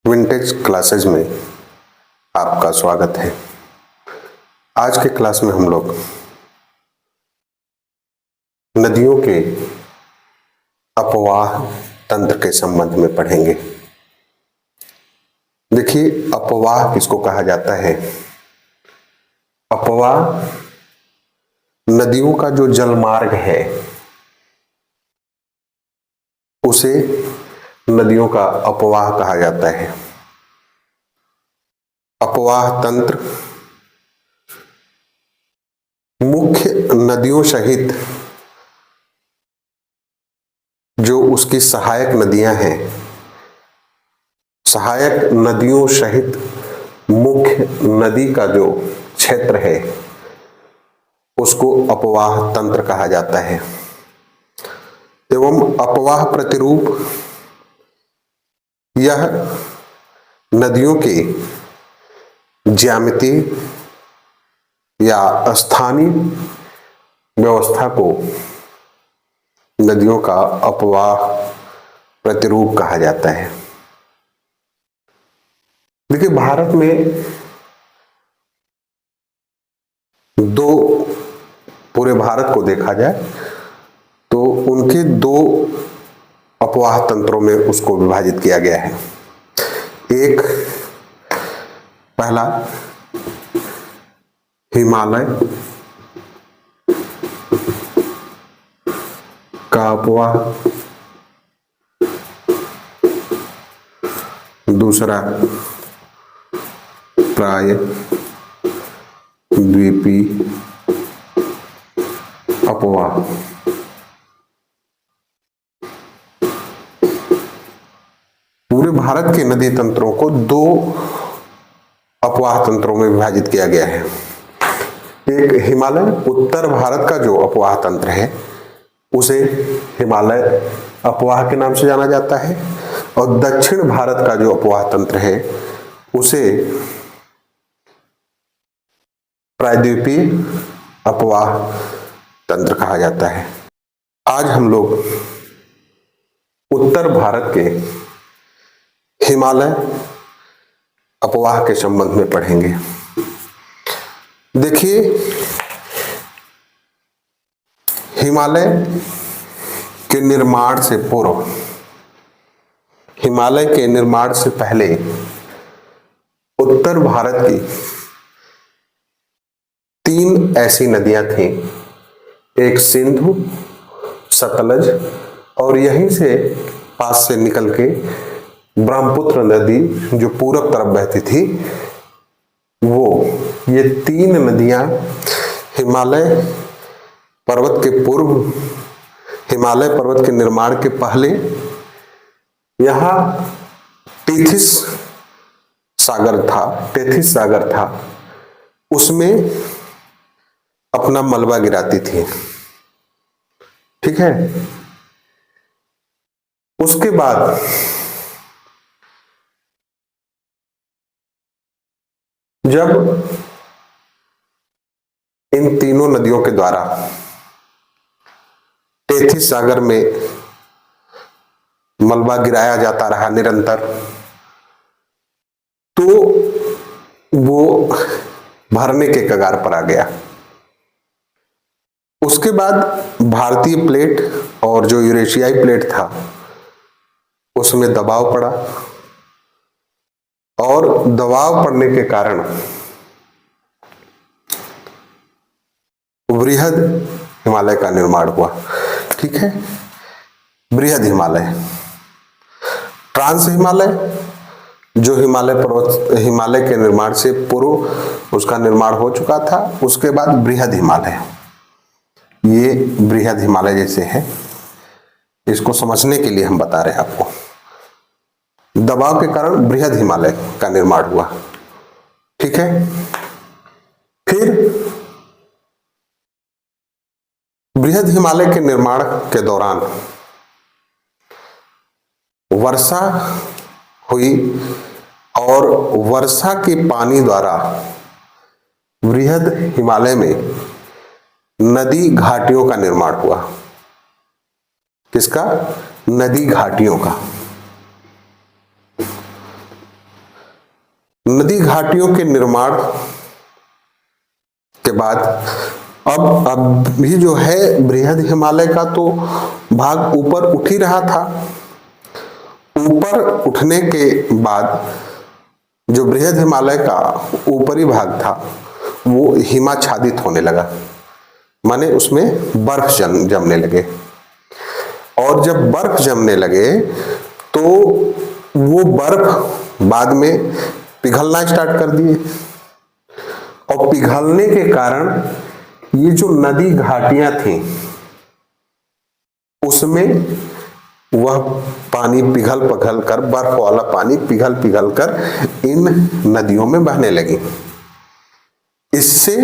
Vintage classes में आपका स्वागत है। आज के क्लास में हम लोग नदियों के अपवाह तंत्र के संबंध में पढ़ेंगे। देखिए, अपवाह किसको कहा जाता है? अपवाह नदियों का जो जलमार्ग है उसे नदियों का अपवाह कहा जाता है। अपवाह तंत्र मुख्य नदियों सहित जो उसकी सहायक नदियां हैं, सहायक नदियों सहित मुख्य नदी का जो क्षेत्र है उसको अपवाह तंत्र कहा जाता है। एवं अपवाह प्रतिरूप यह नदियों के ज्यामिति या स्थानीय व्यवस्था को नदियों का अपवाह प्रतिरूप कहा जाता है। देखिए, भारत में पूरे भारत को देखा जाए तो उनके दो अपवाह तंत्रों में उसको विभाजित किया गया है। एक पहला हिमालय का अपवाह, दूसरा प्राय द्वीपीय अपवाह। पूरे भारत के नदी तंत्रों को दो अपवाह तंत्रों में विभाजित किया गया है। एक हिमालय, उत्तर भारत का जो अपवाह तंत्र है उसे हिमालय अपवाह के नाम से जाना जाता है, और दक्षिण भारत का जो अपवाह तंत्र है उसे प्रायद्वीपीय अपवाह तंत्र कहा जाता है। आज हम लोग उत्तर भारत के हिमालय अपवाह के संबंध में पढ़ेंगे। देखिए, हिमालय के निर्माण से पूर्व, हिमालय के निर्माण से पहले उत्तर भारत की तीन ऐसी नदियां थीं। एक सिंधु, सतलज और यहीं से पास से निकल के ब्रह्मपुत्र नदी जो पूरब तरफ बहती थी, ये तीन नदियां हिमालय पर्वत के पूर्व, हिमालय पर्वत के निर्माण के पहले यहां टेथिस सागर था, उसमें अपना मलबा गिराती थी। ठीक है। उसके बाद जब इन तीनों नदियों के द्वारा टेथिस सागर में मलबा गिराया जाता रहा निरंतर, तो वो भरने के कगार पर आ गया। उसके बाद भारतीय प्लेट और जो यूरेशियाई प्लेट था उसमें दबाव पड़ा, और दबाव पड़ने के कारण बृहद हिमालय का निर्माण हुआ। ठीक है। बृहद हिमालय, ट्रांस हिमालय जो हिमालय के निर्माण से पूर्व उसका निर्माण हो चुका था, उसके बाद बृहद हिमालय, ये बृहद हिमालय जैसे है। इसको समझने के लिए हम बता रहे हैं आपको, दबाव के कारण बृहद हिमालय का निर्माण हुआ। ठीक है। फिर बृहद हिमालय के निर्माण के दौरान वर्षा हुई, और वर्षा के पानी द्वारा बृहद हिमालय में नदी घाटियों का निर्माण हुआ। किसका? नदी घाटियों का। नदी घाटियों के निर्माण के बाद अब भी जो है बृहद हिमालय का तो भाग ऊपर उठ ही रहा था। ऊपर उठने के बाद जो बृहद हिमालय का ऊपरी भाग था वो हिमाच्छादित होने लगा, माने उसमें बर्फ जमने लगे। और जब बर्फ जमने लगे तो वो बर्फ बाद में पिघलना स्टार्ट कर दिए, और पिघलने के कारण ये जो नदी घाटियां थी उसमें वह पानी पिघल कर, बर्फ वाला पानी पिघल कर इन नदियों में बहने लगी। इससे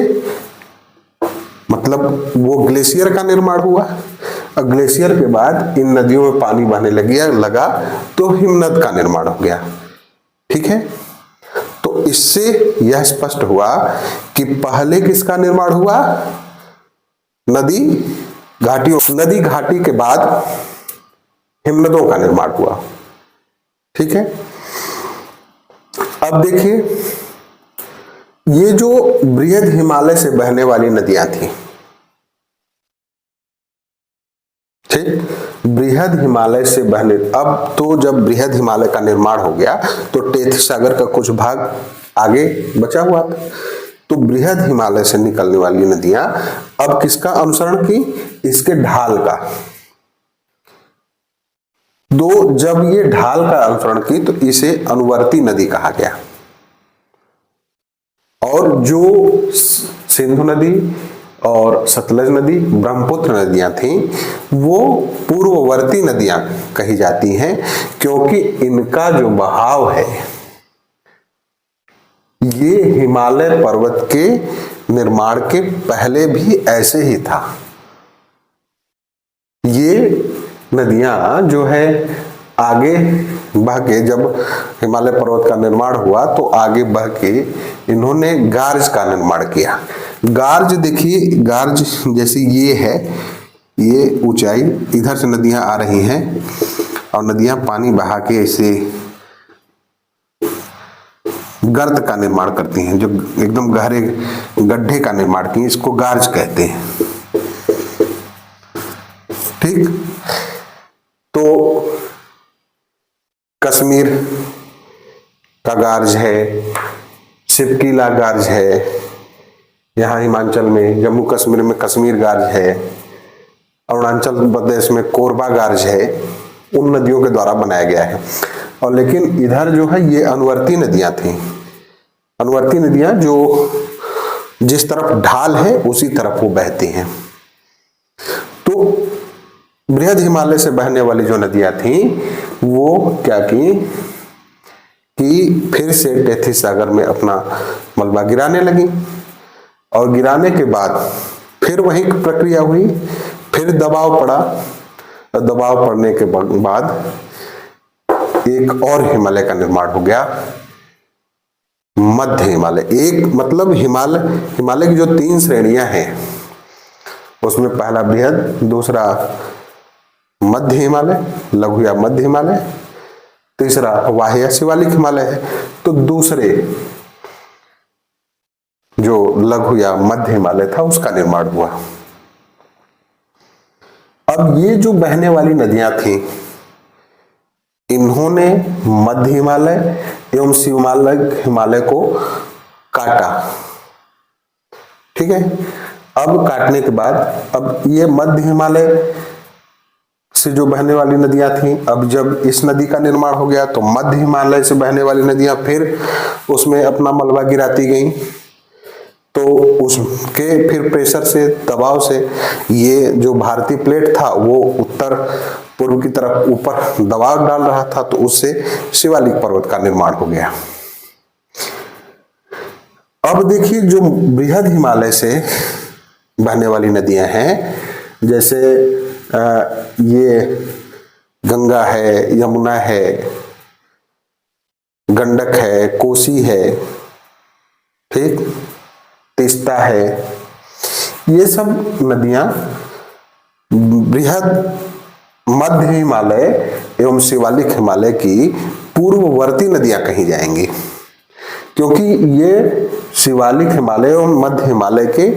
मतलब वो ग्लेशियर का निर्माण हुआ, और ग्लेशियर के बाद इन नदियों में पानी बहने लगा तो हिमनद का निर्माण हो गया। ठीक है, तो इससे यह स्पष्ट हुआ कि पहले किसका निर्माण हुआ? नदी घाटी के बाद हिमनदों का निर्माण हुआ। ठीक है, अब देखिए ये जो बृहद हिमालय से बहने वाली नदियां थी, ठीक, बृहद हिमालय से बहने, अब तो जब बृहद हिमालय का निर्माण हो गया तो टेथी सागर का कुछ भाग आगे बचा हुआ था। तो बृहद हिमालय से निकलने वाली नदियां अब किसका अनुसरण की? इसके ढाल का। जब ये ढाल का अनुसरण की तो इसे अनुवर्ती नदी कहा गया, और जो सिंधु नदी और सतलज नदी, ब्रह्मपुत्र नदियां थीं वो पूर्ववर्ती नदियां कही जाती हैं, क्योंकि इनका जो बहाव है ये हिमालय पर्वत के निर्माण के पहले भी ऐसे ही था। ये नदियां जो है आगे बह के, जब हिमालय पर्वत का निर्माण हुआ तो आगे बह के इन्होंने गार्ज का निर्माण किया। गार्ज देखिए, गार्ज जैसे ये है, ये ऊंचाई, इधर से नदियां आ रही हैं और नदियां पानी बहा के ऐसे गर्त का निर्माण करती हैं, जो एकदम गहरे गड्ढे का निर्माण की, इसको गार्ज कहते हैं। ठीक, तो कश्मीर का गार्ज है, सिपकीला गार्ज है, यहाँ हिमाचल में जम्मू कश्मीर में कश्मीर गार्ज है, अरुणाचल प्रदेश में कोरबा गार्ज है, उन नदियों के द्वारा बनाया गया है। और लेकिन इधर जो है ये अनुवर्ती नदियां थी, अनुवर्ती नदियां जो जिस तरफ ढाल है उसी तरफ वो बहती हैं। तो बृहद हिमालय से बहने वाली जो नदियां थी वो क्या की कि फिर से टेथी सागर में अपना मलबा गिराने लगी, और गिराने के बाद फिर वही प्रक्रिया हुई, फिर दबाव पड़ा, और दबाव पड़ने के बाद एक और हिमालय का निर्माण हो गया, मध्य हिमालय। एक मतलब हिमालय की जो 3 श्रेणियां हैं उसमें पहला बृहद, दूसरा मध्य हिमालय, लघु या मध्य हिमालय, तीसरा वाह्य शिवालिक हिमालय है। तो दूसरे जो लघु या मध्य हिमालय था उसका निर्माण हुआ। अब ये जो बहने वाली नदियां थी इन्होंने मध्य हिमालय एवं शिवालिक हिमालय को काटा। ठीक है, अब काटने के बाद अब ये मध्य हिमालय से जो बहने वाली नदियां थी, अब जब इस नदी का निर्माण हो गया तो मध्य हिमालय से बहने वाली नदियां फिर उसमें अपना मलबा गिराती गई, तो उसके फिर प्रेशर से, दबाव से ये जो भारतीय प्लेट था वो उत्तर पूर्व की तरफ ऊपर दबाव डाल रहा था, तो उससे शिवालिक पर्वत का निर्माण हो गया। अब देखिए जो बृहद हिमालय से बहने वाली नदियां हैं, जैसे ये गंगा है, यमुना है, गंडक है, कोसी है, ठीक, तीस्ता है, ये सब नदियां बृहद मध्य हिमालय एवं शिवालिक हिमालय की पूर्ववर्ती नदियां कही जाएंगी। क्योंकि ये शिवालिक हिमालय और मध्य हिमालय के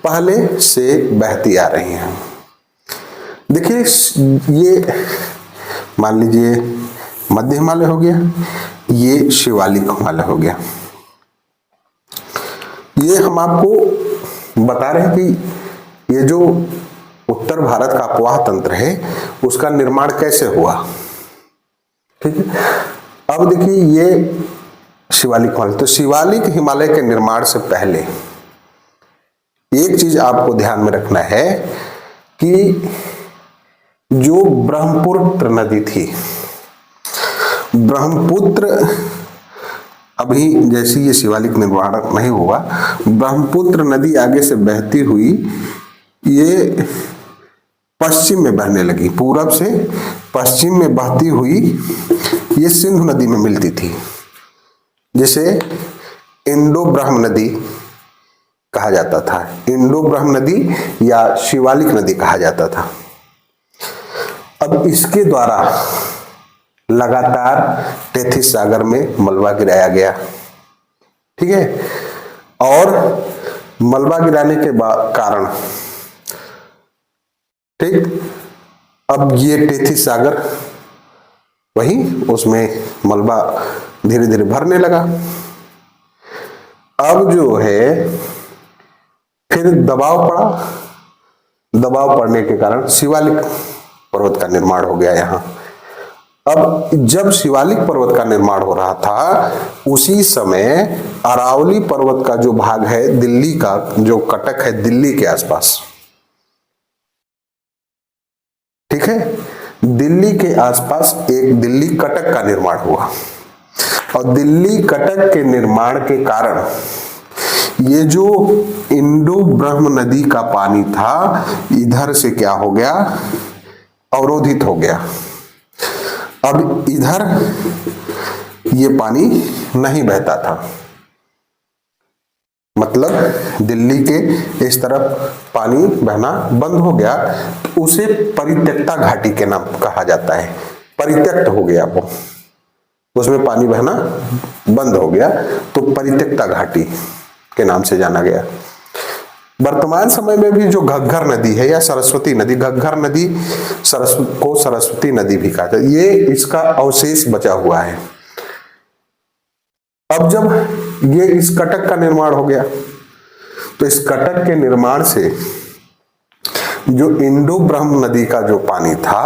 पहले से बहती आ रही हैं। देखिए, ये मान लीजिए मध्य हिमालय हो गया, ये शिवालिक हिमालय हो गया। ये हम आपको बता रहे हैं कि ये जो उत्तर भारत का अपवाह तंत्र है उसका निर्माण कैसे हुआ। ठीक है, अब देखिए ये शिवालिक हिमालय, तो शिवालिक हिमालय के निर्माण से पहले एक चीज आपको ध्यान में रखना है कि जो ब्रह्मपुत्र नदी थी, ब्रह्मपुत्र अभी जैसे ये शिवालिक निर्माण नहीं हुआ, ब्रह्मपुत्र नदी आगे से बहती हुई ये पश्चिम में बहने लगी, पूरब से पश्चिम में बहती हुई ये सिंधु नदी में मिलती थी, जिसे इंडो ब्रह्म नदी कहा जाता था, इंडो ब्रह्म नदी या शिवालिक नदी कहा जाता था। अब इसके द्वारा लगातार टेथिस सागर में मलबा गिराया गया। ठीक है, और मलबा गिराने के कारण, ठीक, अब ये टेथिस सागर वही उसमें मलबा धीरे धीरे भरने लगा। अब जो है फिर दबाव पड़ा, दबाव पड़ने के कारण शिवालिक पर्वत का निर्माण हो गया यहां। अब जब शिवालिक पर्वत का निर्माण हो रहा था उसी समय अरावली पर्वत का जो भाग है दिल्ली का, जो कटक है दिल्ली के आसपास, ठीक है, दिल्ली के आसपास एक दिल्ली कटक का निर्माण हुआ। और दिल्ली कटक के निर्माण के कारण ये जो इंडो ब्रह्म नदी का पानी था इधर से क्या हो गया, अवरोधित हो गया। अब इधर ये पानी नहीं बहता था, मतलब दिल्ली के इस तरफ पानी बहना बंद हो गया, तो उसे परित्यक्ता घाटी के नाम कहा जाता है। परित्यक्त हो गया वो, उसमें पानी बहना बंद हो गया, तो परित्यक्ता घाटी के नाम से जाना गया। वर्तमान समय में भी जो घग्गर नदी है या सरस्वती नदी, घग्गर नदी को सरस्वती नदी भी कहा जाता है, ये इसका अवशेष बचा हुआ है। अब जब ये इस कटक का निर्माण हो गया तो इस कटक के निर्माण से जो इंडो ब्रह्म नदी का जो पानी था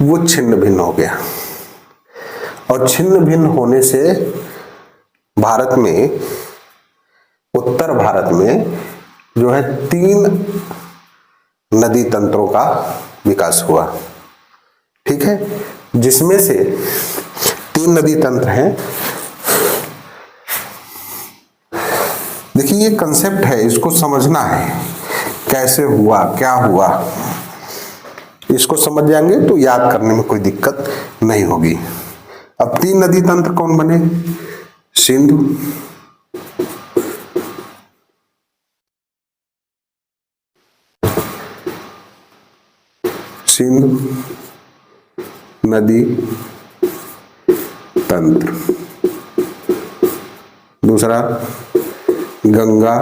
वो छिन्न भिन्न हो गया। और छिन्न भिन्न होने से भारत में, उत्तर भारत में जो है 3 नदी तंत्रों का विकास हुआ। ठीक है, जिसमें से 3 नदी तंत्र हैं। देखिए ये कंसेप्ट है, इसको समझना है कैसे हुआ, क्या हुआ, इसको समझ जाएंगे तो याद करने में कोई दिक्कत नहीं होगी। अब 3 नदी तंत्र कौन बने? सिंधु, सिंधु नदी तंत्र, दूसरा गंगा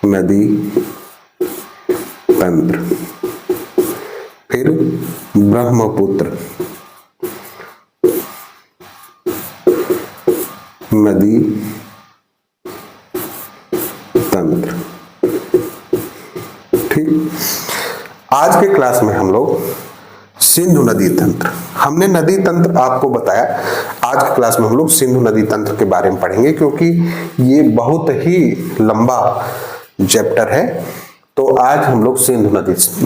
नदी तंत्र, फिर ब्रह्मपुत्र नदी तंत्र। ठीक, आज के क्लास में हम लोग सिंधु नदी तंत्र, हमने नदी तंत्र आपको बताया, आज की क्लास में हम लोग सिंधु नदी तंत्र के बारे में पढ़ेंगे, क्योंकि ये बहुत ही लंबा चैप्टर है। तो आज हम लोग सिंधु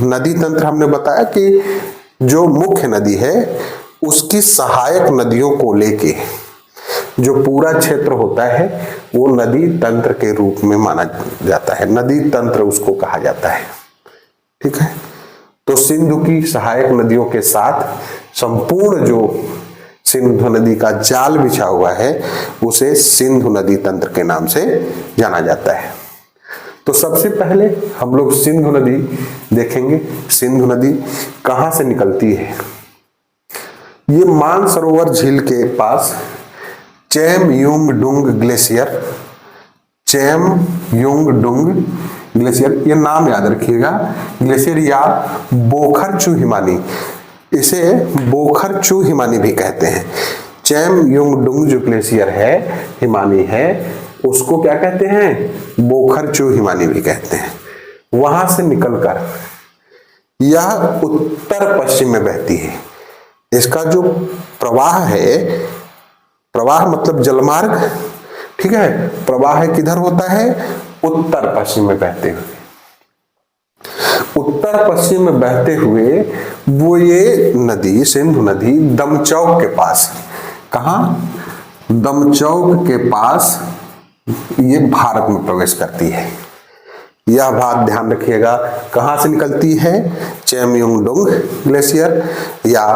नदी तंत्र हमने बताया कि जो मुख्य नदी है उसकी सहायक नदियों को लेके जो पूरा क्षेत्र होता है वो नदी तंत्र के रूप में माना जाता है, नदी तंत्र उसको कहा जाता है। ठीक है, तो सिंधु की सहायक नदियों के साथ संपूर्ण जो सिंधु नदी का जाल बिछा हुआ है उसे सिंधु नदी तंत्र के नाम से जाना जाता है। तो सबसे पहले हम लोग सिंधु नदी देखेंगे। सिंधु नदी कहां से निकलती है? ये मानसरोवर झील के पास चेमयुंगडुंग ग्लेशियर, चेमयुंगडुंग ग्लेशियर, ये नाम याद रखिएगा, ग्लेशियर या बोखरचू हिमानी, इसे बोखरचू हिमानी भी कहते हैं। चेमयुंगडुंग जो ग्लेशियर है, हिमानी है, उसको क्या कहते हैं? बोखरचू हिमानी भी कहते हैं। वहां से निकलकर यह उत्तर पश्चिम में बहती है। इसका जो प्रवाह है, प्रवाह मतलब जलमार्ग, ठीक है, प्रवाह किधर होता है? उत्तर पश्चिम में बहते हुए। उत्तर पश्चिम में बहते हुए वो ये नदी, सिंधु नदी, दमचौक के पास, कहां? दमचौक के पास ये भारत में प्रवेश करती है। यह बात ध्यान रखिएगा, कहां से निकलती है? चेमयुंगडुंग ग्लेशियर या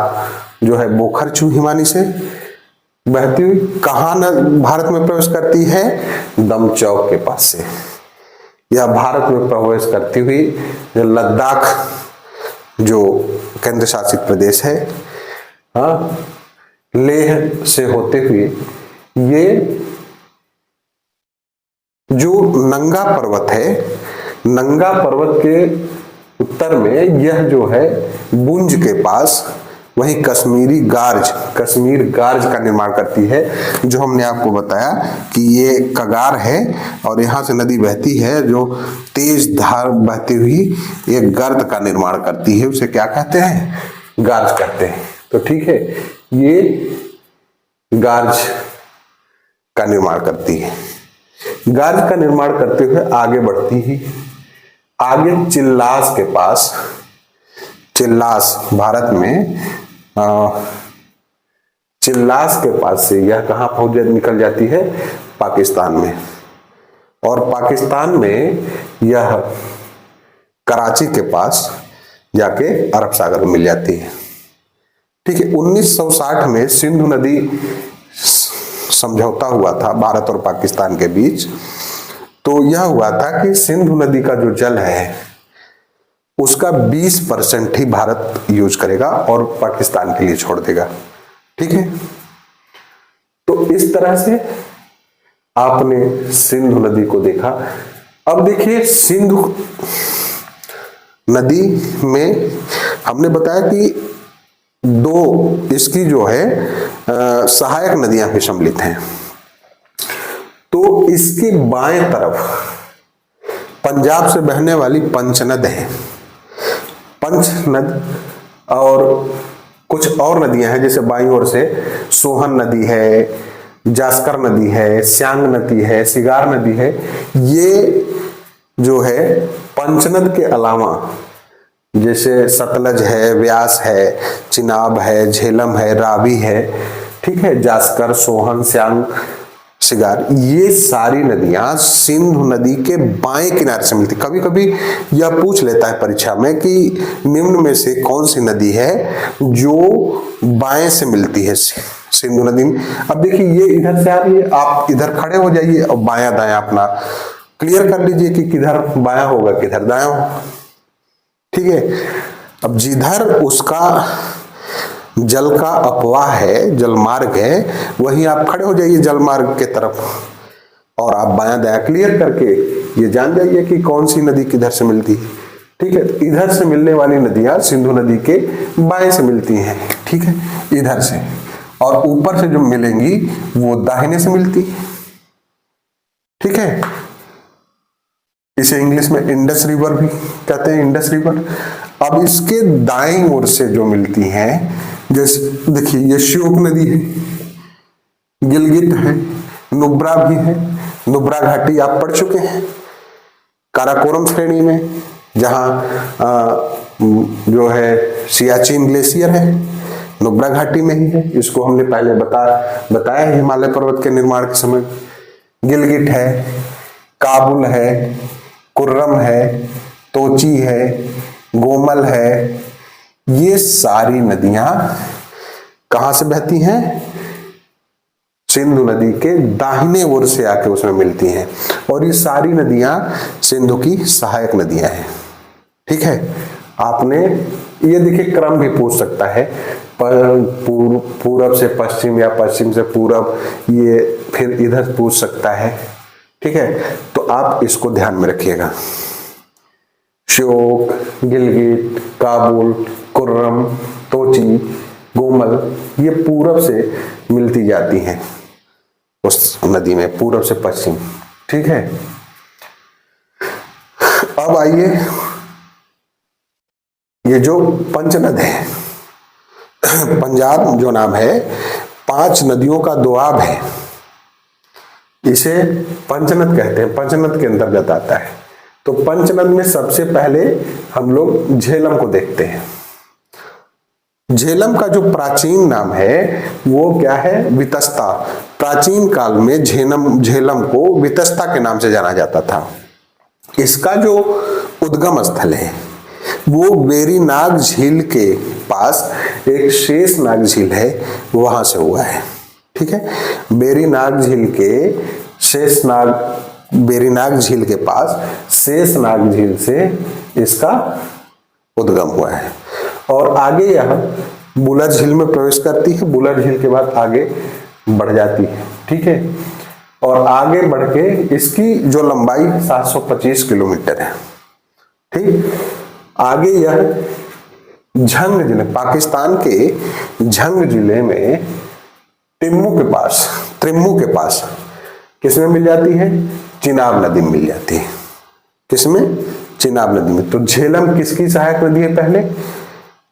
जो है बोखरचू हिमानी से बहती हुई कहां भारत में प्रवेश करती है? दमचौक के पास से। यह भारत में प्रवेश करती हुई जो लद्दाख जो केंद्र शासित प्रदेश है, हाँ, लेह से होते हुए ये जो नंगा पर्वत है, नंगा पर्वत के उत्तर में यह जो है बुंज के पास, वहीं कश्मीर गार्ज का निर्माण करती है, जो हमने आपको बताया कि ये कगार है और यहां से नदी बहती है जो तेज धार बहती हुई एक गर्त का निर्माण करती है, उसे क्या कहते हैं? गार्ज कहते हैं। तो ठीक है, ये गार्ज का निर्माण करती है। गार्ज का निर्माण करते हुए आगे बढ़ती ही, आगे चिल्लास के पास, चिल्लास भारत में चिल्लास के पास से यह कहां पहुंच निकल जाती है? पाकिस्तान में, और पाकिस्तान में यह कराची के पास जाके अरब सागर में मिल जाती है। ठीक है, 1960 में सिंधु नदी समझौता हुआ था भारत और पाकिस्तान के बीच। तो यह हुआ था कि सिंधु नदी का जो जल है उसका 20% ही भारत यूज करेगा और पाकिस्तान के लिए छोड़ देगा। ठीक है, तो इस तरह से आपने सिंधु नदी को देखा। अब देखिए, सिंधु नदी में हमने बताया कि दो इसकी जो है सहायक नदियां भी सम्मिलित हैं। तो इसकी बाएं तरफ पंजाब से बहने वाली पंचनद है, पंचनद, और कुछ और नदियां हैं, जैसे बाईं ओर से सोहन नदी है, जास्कर नदी है, स्यांग नदी है, सिगार नदी है। ये जो है पंचनद के अलावा जैसे सतलज है, व्यास है, चिनाब है, झेलम है, रावी है, ठीक है, जास्कर, सोहन, स्यांग, सिगार, ये सारी नदियां सिंधु नदी के बाएं किनारे से मिलती। कभी कभी यह पूछ लेता है परीक्षा में कि निम्न में से कौन सी नदी है जो बाएं से मिलती है सिंधु नदी में। अब देखिए, ये इधर से आ रही है, आप इधर खड़े हो जाइए और बायां दायां अपना क्लियर कर लीजिए कि किधर बायां होगा किधर दायां होगा। ठीक है, अब जिधर उसका जल का अपवाह है, जलमार्ग है, वहीं आप खड़े हो जाइए जलमार्ग के तरफ और आप बायां दायां क्लियर करके ये जान जाइए कि कौन सी नदी किधर से मिलती है। ठीक है, इधर से मिलने वाली नदियां सिंधु नदी के बाएं से मिलती हैं, ठीक है, इधर से, और ऊपर से जो मिलेंगी वो दाहिने से मिलती है। ठीक है, इसे इंग्लिश में इंडस रिवर भी कहते हैं, इंडस रिवर। अब इसके दाईं ओर से जो मिलती हैं, जैसे देखिए, ये श्योक नदी है, गिलगित है, नुब्रा भी है, नुब्रा घाटी आप पढ़ चुके हैं काराकोरम श्रेणी में, जहां जो है सियाचिन ग्लेशियर है, नुब्रा घाटी में ही है। इसको हमने पहले बताया है हिमालय पर्वत के निर्माण के समय। गिलगित है, काबुल है, कुर्रम है, तोची है, गोमल है, ये सारी नदियां कहां से बहती हैं? सिंधु नदी के दाहिने ओर से आके उसमें मिलती हैं, और ये सारी नदियां सिंधु की सहायक नदियां हैं। ठीक है, आपने ये देखिए क्रम भी पूछ सकता है, पूरब से पश्चिम या पश्चिम से पूरब, ये फिर इधर पूछ सकता है। ठीक है, तो आप इसको ध्यान में रखिएगा। श्योक, गिलगित, काबुल, कुर्रम, तोची, गोमल, ये पूरब से मिलती जाती हैं उस नदी में, पूरब से पश्चिम। ठीक है, अब आइए, ये जो पंचनद है, पंजाब जो नाम है 5 नदियों का दोआब है, इसे पंचनद कहते हैं, पंचनद के अंतर्गत आता है। तो पंचनद में सबसे पहले हम लोग झेलम को देखते हैं। झेलम का जो प्राचीन नाम है वो क्या है? वितस्ता। प्राचीन काल में झेलम को वितस्ता के नाम से जाना जाता था। इसका जो उद्गम स्थल है वो वेरीनाग झील के पास एक शेषनाग झील है, वहां से हुआ है। ठीक है, वेरीनाग झील के पास शेषनाग झील से इसका उद्गम हुआ है और आगे यह बुलर झील में प्रवेश करती है। बुलर झील के बाद आगे बढ़ जाती है। ठीक है, और आगे बढ़ के इसकी जो लंबाई 725 किलोमीटर है। ठीक, आगे यह झंग जिले, पाकिस्तान के झंग जिले में त्रिम्मू के पास किसमें मिल जाती है? चिनाब नदी में मिल जाती है। किसमें? चिनाब नदी में। तो झेलम किसकी सहायक नदी है? पहले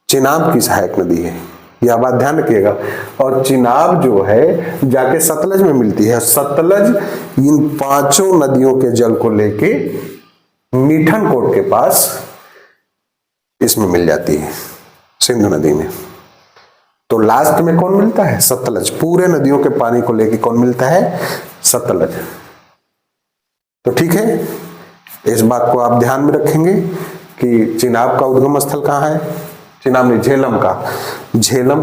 चिनाब की सहायक नदी है, यह बात ध्यान रखिएगा। और चिनाब जो है जाके सतलज में मिलती है। सतलज इन 5 नदियों के जल को लेके मीठन कोट के पास इसमें मिल जाती है, सिंधु नदी में। तो लास्ट में कौन मिलता है? सतलज। पूरे नदियों के पानी को लेके कौन मिलता है? सतलज। तो ठीक है, इस बात को आप ध्यान में रखेंगे कि चिनाब का उद्गम स्थल कहाँ है? चिनाब नहीं, झेलम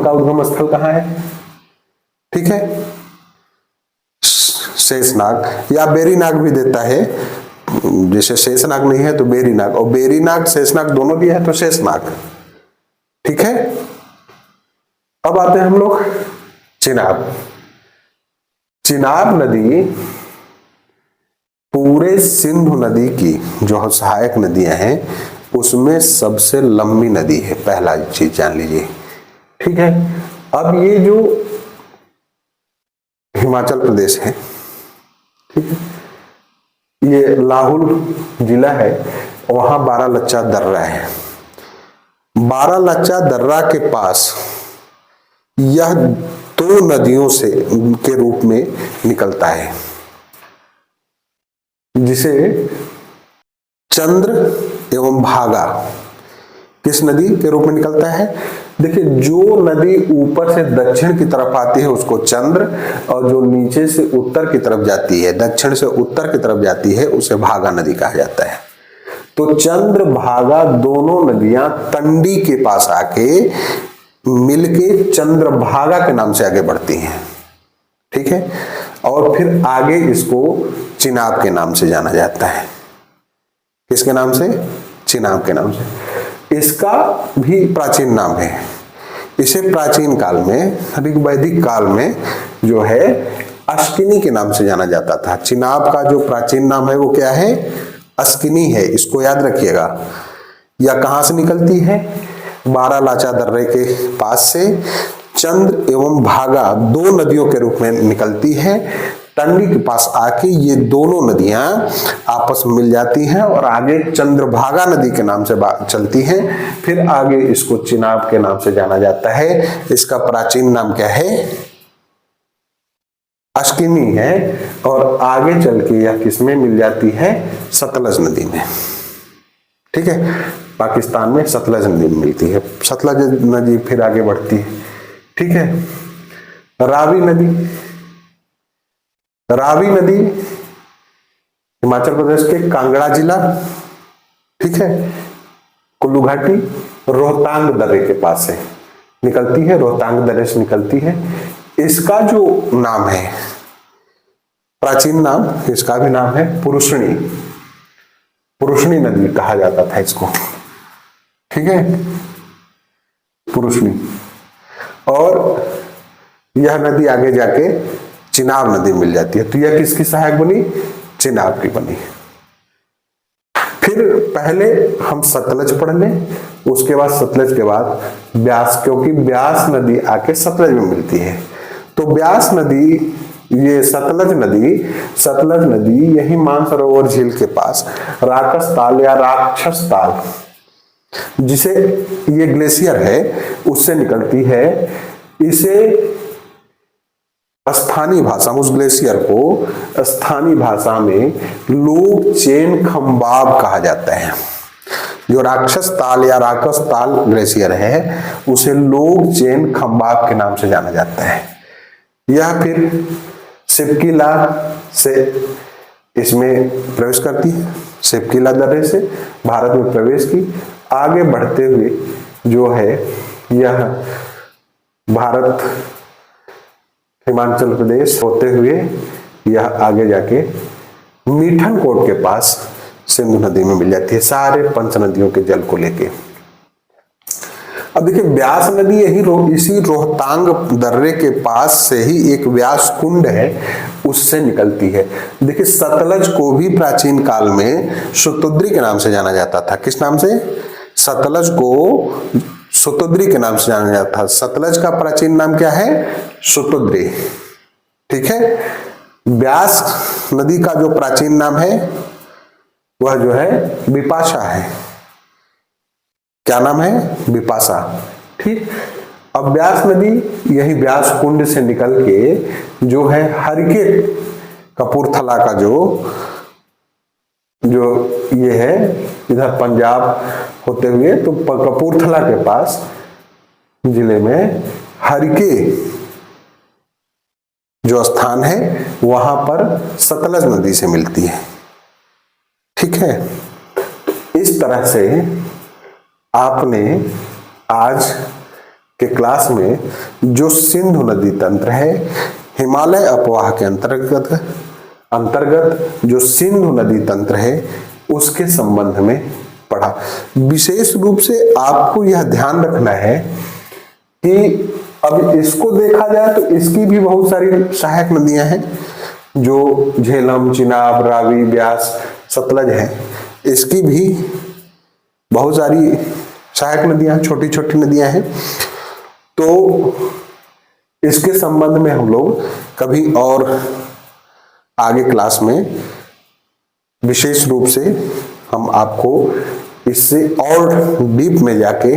का उद्गम स्थल कहाँ है? ठीक है, शेषनाग या बेरीनाग भी देता है। जैसे शेषनाग नहीं है तो बेरीनाग, और बेरीनाग शेषनाग दोनों भी है तो शेषनाग। ठीक है, अब आते हैं हम लोग चिनाब नदी पूरे सिंधु नदी की जो सहायक नदियां हैं उसमें सबसे लंबी नदी है। पहला चीज जान लीजिए। ठीक है, अब ये जो हिमाचल प्रदेश है, ठीक है, ये लाहौल जिला है, वहां बारालाचा दर्रा है। बारालाचा दर्रा के पास यह 2 नदियों से के रूप में निकलता है, जिसे चंद्र एवं भागा किस नदी के रूप में निकलता है? देखिए, जो नदी ऊपर से दक्षिण की तरफ आती है उसको चंद्र, और जो नीचे से उत्तर की तरफ जाती है, दक्षिण से उत्तर की तरफ जाती है, उसे भागा नदी कहा जाता है। तो चंद्र भागा दोनों नदियां तंडी के पास आके मिलके चंद्रभागा के नाम से आगे बढ़ती हैं। ठीक है, और फिर आगे इसको चिनाब के नाम से जाना जाता है। किसके नाम से? चिनाब के नाम से। इसका भी प्राचीन नाम है। इसे प्राचीन काल में, ऋग्वैदिक काल में जो है अस्किनी के नाम से जाना जाता था। चिनाब का जो प्राचीन नाम है वो क्या है? अस्किनी है। इसको याद रखिएगा। यह कहां से निकलती है? बारालाचा दर्रे के पास से चंद्र एवं भागा 2 नदियों के रूप में निकलती है। टंडी के पास आके ये दोनों नदियां आपस में मिल जाती हैं और आगे चंद्रभागा नदी के नाम से चलती हैं। फिर आगे इसको चिनाब के नाम से जाना जाता है। इसका प्राचीन नाम क्या है? अस्किनी है। और आगे चल के यह किसमें मिल जाती है? सतलज नदी में। ठीक है, पाकिस्तान में सतलज नदी में मिलती है। सतलज नदी फिर आगे बढ़ती है। ठीक है, रावी नदी हिमाचल प्रदेश के कांगड़ा जिला, ठीक है, कुल्लू घाटी, रोहतांग दर्रे के पास से निकलती है। रोहतांग दर्रे से निकलती है। इसका जो नाम है, प्राचीन नाम, इसका भी नाम है पुरुषणी। पुरुषणी नदी कहा जाता था इसको। ठीक है, पुरुषणी। और यह नदी आगे जाके चिनाब नदी मिल जाती है। तो यह किसकी सहायक बनी? चिनाब की बनी। फिर पहले हम सतलज पढ़ लें, उसके बाद सतलज के बाद ब्यास, क्योंकि ब्यास नदी आके सतलज में मिलती है। तो ब्यास नदी, ये सतलज नदी यही मानसरोवर झील के पास राकस ताल या राक्षस ताल, जिसे ये ग्लेशियर है, उससे निकलती है। इसे स्थानीय भाषा में, उस ग्लेशियर को स्थानीय भाषा में लोग चेन खंबाब कहा जाता है। जो राक्षस ताल या राकस ताल ग्लेशियर है, उसे लोग चेन खंबाब के नाम से जाना जाता है। यह फिर सिपकीला से इसमें प्रवेश करती है, सिपकीला दर्रे से भारत में प्रवेश की। आगे बढ़ते हुए जो है यह भारत, हिमाचल प्रदेश होते हुए यह आगे जाके मीठन कोट के पास सिंधु नदी में मिल जाती है, सारे पंच नदियों के जल को लेके। अब देखिए, ब्यास नदी इसी रोहतांग दर्रे के पास से ही एक व्यास कुंड है, उससे निकलती है। देखिए, सतलज को भी प्राचीन काल में शतुद्री के नाम से जाना जाता था। किस नाम से? सतलज को शतुद्री के नाम से जाना जाता था। सतलज का प्राचीन नाम क्या है? शतुद्री। ठीक है। ब्यास नदी का जो प्राचीन नाम है वह जो है बिपाशा है। क्या नाम है? बिपाशा। ठीक। अब ब्यास नदी यही व्यास कुंड से निकल के जो है हरिके, कपूरथला का जो ये है इधर पंजाब होते हुए, तो कपूरथला के पास जिले में हरिके जो स्थान है वहां पर सतलज नदी से मिलती है। ठीक है। इस तरह से आपने आज के क्लास में जो सिंधु नदी तंत्र है, हिमालय अपवाह के अंतर्गत जो सिंधु नदी तंत्र है, उसके संबंध में पढ़ा। विशेष रूप से आपको यह ध्यान रखना है कि अब इसको देखा जाए तो इसकी भी बहुत सारी सहायक नदियां हैं, जो झेलम, चिनाब, रावी, ब्यास, सतलज है। इसकी भी बहुत सारी सहायक नदियां, छोटी छोटी नदियां हैं। तो इसके संबंध में हम लोग कभी और आगे क्लास में विशेष रूप से हम आपको इससे और डीप में जाके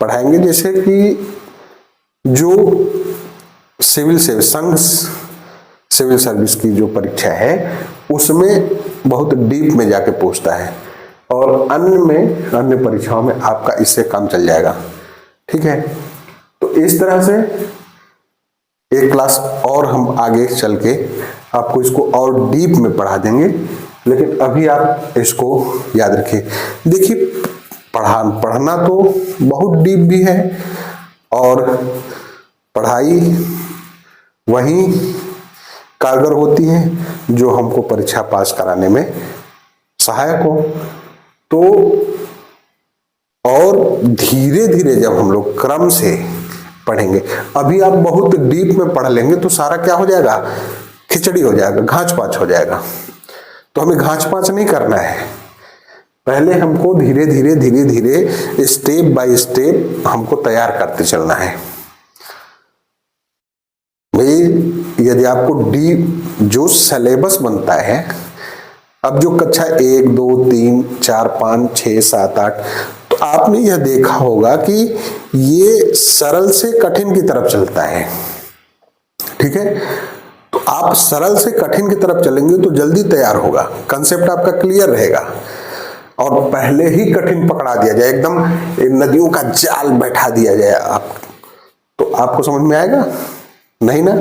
पढ़ाएंगे। जैसे कि जो सिविल सर्विस की जो परीक्षा है उसमें बहुत डीप में जाके पूछता है, और अन्य परीक्षाओं में आपका इससे काम चल जाएगा। ठीक है। तो इस तरह से एक क्लास और हम आगे चल के आपको इसको और डीप में पढ़ा देंगे, लेकिन अभी आप इसको याद रखिए। देखिए, पढ़ना तो बहुत डीप भी है, और पढ़ाई वही कारगर होती है जो हमको परीक्षा पास कराने में सहायक हो। तो और धीरे धीरे जब हम लोग क्रम से पढ़ेंगे, अभी आप बहुत डीप में पढ़ लेंगे तो सारा क्या हो जाएगा? खिचड़ी हो जाएगा, घाच पाच हो जाएगा। तो हमें घाच पाच नहीं करना है। पहले हमको धीरे धीरे स्टेप बाय स्टेप हमको तैयार करते चलना है। भाई, यदि आपको जो सिलेबस बनता है, अब जो कक्षा 1, 2, 3, 4, 5, 6, 7, 8, तो आपने यह देखा होगा कि ये सरल से कठिन की तरफ चलता है। ठीक है। तो आप सरल से कठिन की तरफ चलेंगे तो जल्दी तैयार होगा, कंसेप्ट आपका क्लियर रहेगा। और पहले ही कठिन पकड़ा दिया जाए, एकदम नदियों का जाल बैठा दिया जाए तो आपको समझ में आएगा नहीं ना।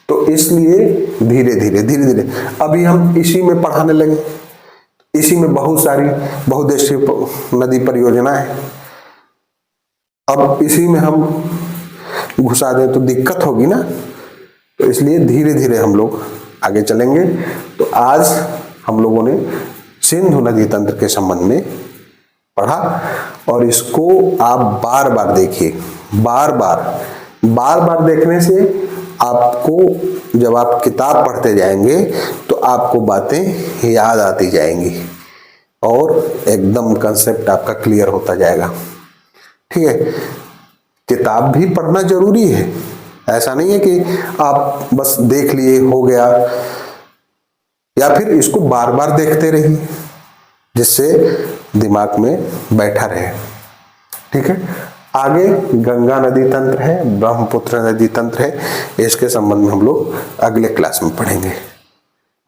तो इसलिए धीरे धीरे अभी हम इसी में पढ़ाने लगे। इसी में बहुत सारी बहुउद्देशीय नदी परियोजना है। अब इसी में हम घुसा दें तो दिक्कत होगी ना। तो इसलिए धीरे धीरे हम लोग आगे चलेंगे। तो आज हम लोगों ने सिंधु नदी तंत्र के संबंध में पढ़ा, और इसको आप बार बार देखिए, बार बार बार बार देखने से आपको, जब आप किताब पढ़ते जाएंगे तो आपको बातें याद आती जाएंगी और एकदम कंसेप्ट आपका क्लियर होता जाएगा। ठीक है, किताब भी पढ़ना जरूरी है, ऐसा नहीं है कि आप बस देख लिए हो गया, या फिर इसको बार बार देखते रहिए जिससे दिमाग में बैठा रहे। ठीक है, आगे गंगा नदी तंत्र है, ब्रह्मपुत्र नदी तंत्र है, इसके संबंध में हम लोग अगले क्लास में पढ़ेंगे।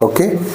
ओके।